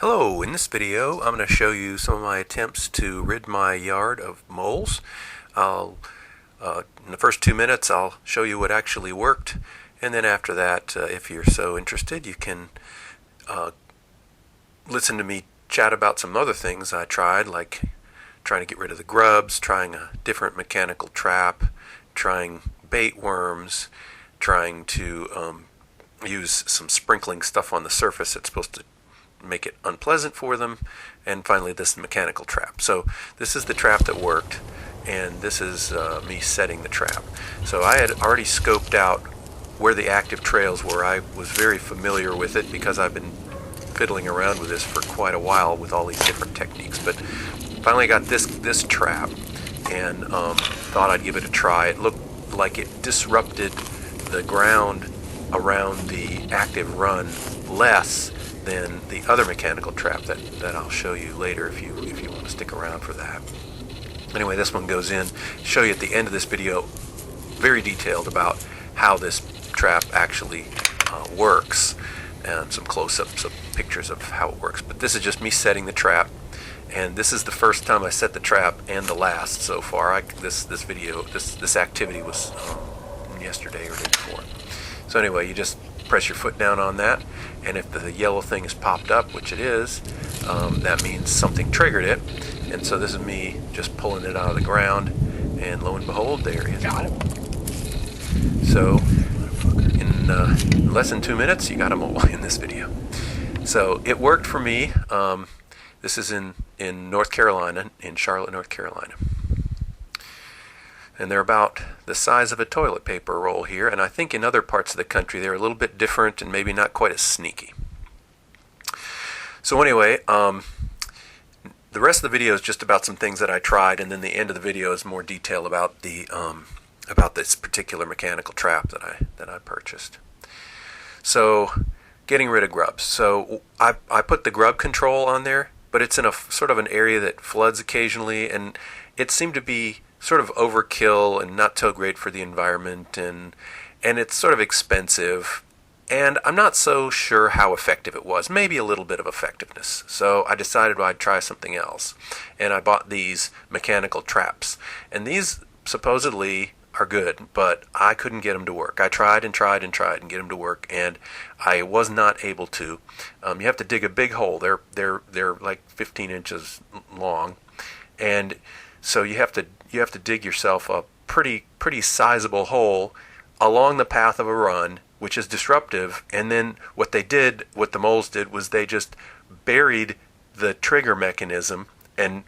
Hello, in this video I'm going to show you some of my attempts to rid my yard of moles. In the first 2 minutes I'll show you what actually worked, and then after that, if you're so interested, you can listen to me chat about some other things I tried, like trying to get rid of the grubs, trying a different mechanical trap, trying bait worms, trying to use some sprinkling stuff on the surface that's supposed to make it unpleasant for them, and finally this mechanical trap. So this is the trap that worked, and this is me setting the trap. So I had already scoped out where the active trails were. I was very familiar with it because I've been fiddling around with this for quite a while with all these different techniques, but finally got this trap and thought I'd give it a try. It looked like it disrupted the ground around the active run less than the other mechanical trap that I'll show you later if you want to stick around for that. Anyway, this one goes in. Show you at the end of this video, very detailed about how this trap actually works, and some close-ups of pictures of how it works. But this is just me setting the trap, and this is the first time I set the trap and the last so far. This activity was yesterday or the day before. So anyway, you just press your foot down on that, and if the yellow thing is popped up, which it is, that means something triggered it. And so this is me just pulling it out of the ground, and lo and behold, there is a mole. So in less than 2 minutes, you got a mole in this video. So it worked for me. This is in North Carolina, in Charlotte, North Carolina. And they're about the size of a toilet paper roll here, and I think in other parts of the country they're a little bit different and maybe not quite as sneaky. So anyway, the rest of the video is just about some things that I tried, and then the end of the video is more detail about this particular mechanical trap that I purchased. So getting rid of grubs. So I put the grub control on there, but it's in a sort of an area that floods occasionally, and it seemed to be sort of overkill and not so great for the environment, and it's sort of expensive, and I'm not so sure how effective it was. Maybe a little bit of effectiveness. So I decided I'd try something else, and I bought these mechanical traps, and these supposedly are good, but I couldn't get them to work. I tried and tried and tried and get them to work, and I was not able to. You have to dig a big hole. They're like 15 inches long, and so you have to dig yourself a pretty sizable hole along the path of a run, which is disruptive. And then what the moles did was they just buried the trigger mechanism and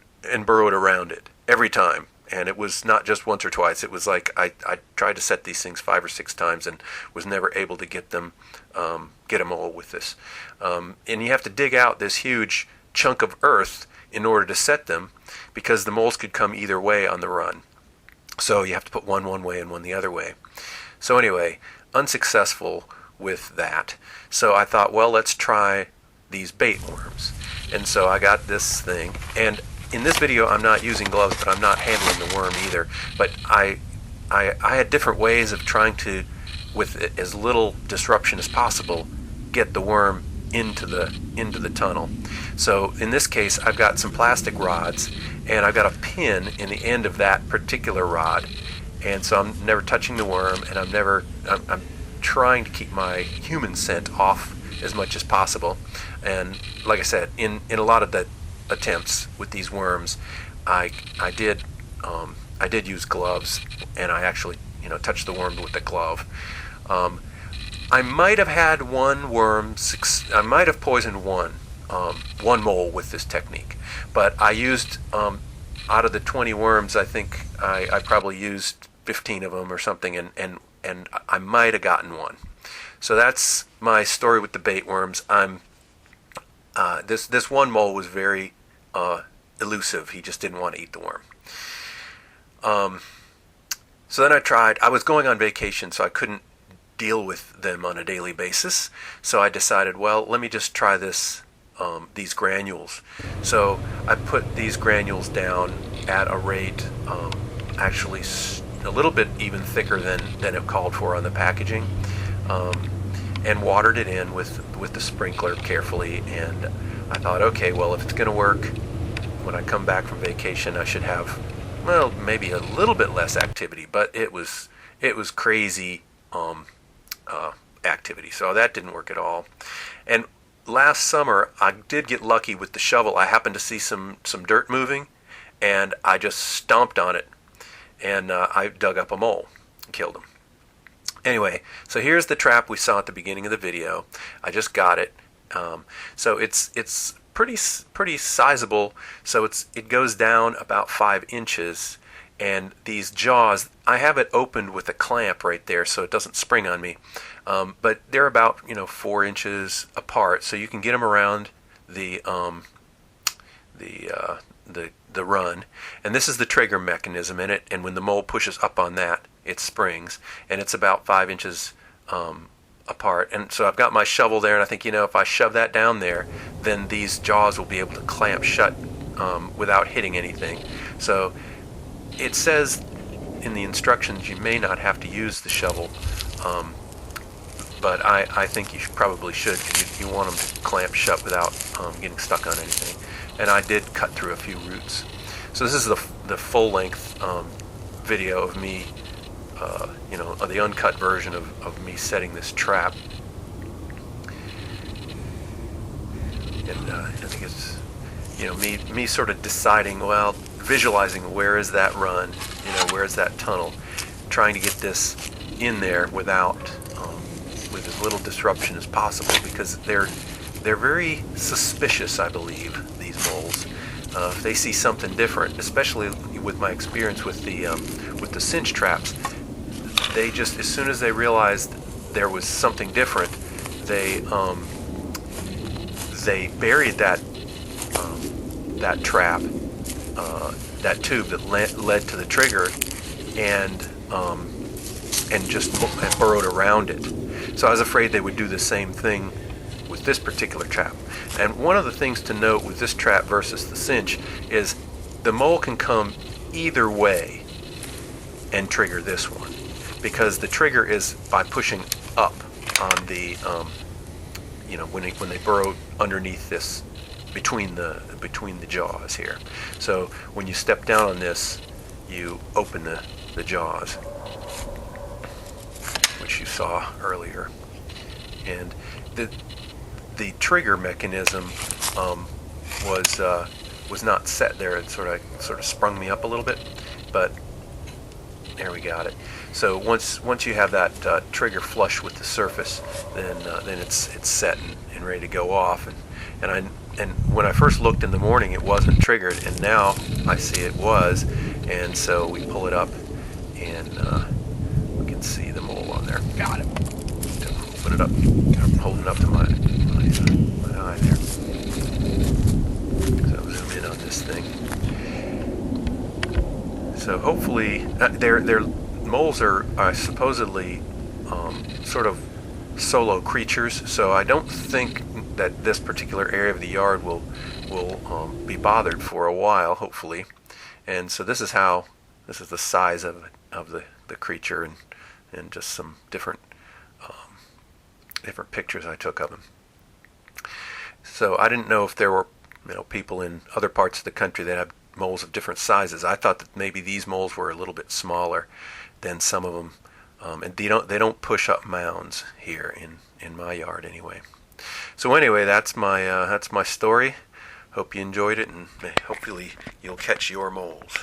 burrowed around it every time. And it was not just once or twice. It was like I tried to set these things 5 or 6 times and was never able to get a mole with this. And you have to dig out this huge chunk of earth in order to set them, because the moles could come either way on the run. So you have to put one way and one the other way. So anyway, unsuccessful with that. So I thought, well, let's try these bait worms. And so I got this thing, and in this video I'm not using gloves, but I'm not handling the worm either. But I had different ways of trying to, with as little disruption as possible, get the worm into the tunnel. So in this case, I've got some plastic rods, and I've got a pin in the end of that particular rod, and so I'm never touching the worm, and I'm trying to keep my human scent off as much as possible. And like I said, in a lot of the attempts with these worms, I did use gloves, and I actually touched the worm with the glove. I might have had one worm. I might have poisoned one mole with this technique, but I used out of the 20 worms, I think I probably used 15 of them or something, and I might have gotten one. So that's my story with the bait worms. This one mole was very elusive. He just didn't want to eat the worm. So then I was going on vacation, so I couldn't deal with them on a daily basis. So I decided, well, let me just try these granules. So I put these granules down at a rate actually a little bit even thicker than it called for on the packaging. and watered it in with the sprinkler carefully. And I thought, okay, well, if it's going to work when I come back from vacation, I should have, well, maybe a little bit less activity. But it was crazy activity, so that didn't work at all. And last summer, I did get lucky with the shovel. I happened to see some dirt moving, and I just stomped on it, and I dug up a mole and killed him. Anyway, so here's the trap we saw at the beginning of the video. I just got it. So it's pretty sizable. So it goes down about 5 inches, and these jaws, I have it opened with a clamp right there so it doesn't spring on me. But they're about 4 inches apart, so you can get them around the run. And this is the trigger mechanism in it, and when the mole pushes up on that, it springs, and it's about 5 inches apart. And so I've got my shovel there, and I think if I shove that down there, then these jaws will be able to clamp shut without hitting anything. So it says in the instructions you may not have to use the shovel, but I think you probably should, because you want them to clamp shut without getting stuck on anything. And I did cut through a few roots. So this is the full-length video of me, the uncut version of me setting this trap. And I think it's me sort of deciding, well, visualizing where is that run, where is that tunnel, trying to get this in there without with as little disruption as possible, because they're very suspicious, I believe, these moles. If they see something different, especially with my experience with the cinch traps, they just, as soon as they realized there was something different, they buried that trap, that tube that led to the trigger, and just burrowed around it. So I was afraid they would do the same thing with this particular trap. And one of the things to note with this trap versus the cinch is the mole can come either way and trigger this one, because the trigger is by pushing up on the when they burrow underneath this, between the jaws here. So when you step down on this, you open the jaws, which you saw earlier. And the trigger mechanism was not set there. It sort of sprung me up a little bit, but there we got it. So once you have that trigger flush with the surface, then it's set and ready to go off. And when I first looked in the morning, it wasn't triggered, and now I see it was. And so we pull it up, and we can see the mole on there. Got it. Open it up. I'm holding it up to my eye there. So zoom in on this thing. So hopefully, their moles are supposedly sort of solo creatures. So I don't think that this particular area of the yard will be bothered for a while, hopefully. And so this is the size of the creature, and just some different pictures I took of him. So I didn't know if there were people in other parts of the country that have moles of different sizes. I thought that maybe these moles were a little bit smaller than some of them, and they don't push up mounds here in my yard anyway. So anyway, that's my story. Hope you enjoyed it, and hopefully you'll catch your moles.